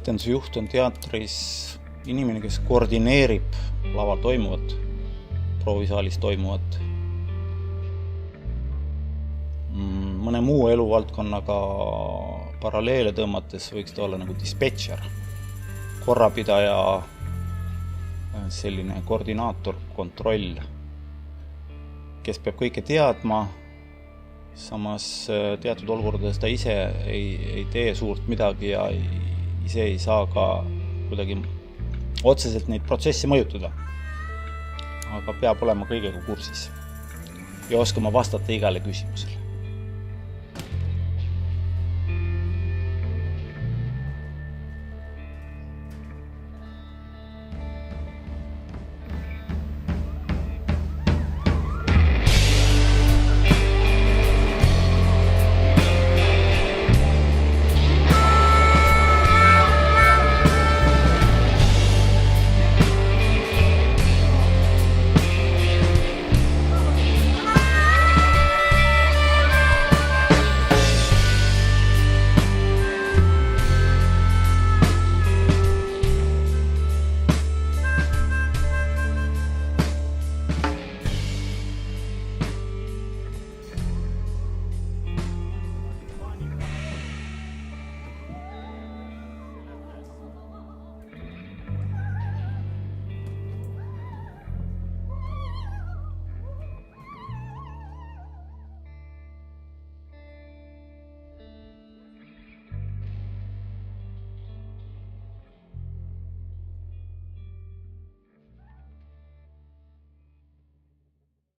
etendusjuht on teatris inimene, kes koordineerib laval toimuvat, proovisaalis toimuvat. Mõne muu eluvaldkonnaga paralleele tõmmates võiks ta olla nagu dispetšer, korrapidaja, selline koordinaator, kontroll, kes peab kõike teadma, samas teatud olukordades ta ise ei tee suurt midagi ja ise ei saa ka kuidagi otseselt neid protsesse mõjutada, aga peab olema kõigega kursis ja oskama vastata igale küsimusele.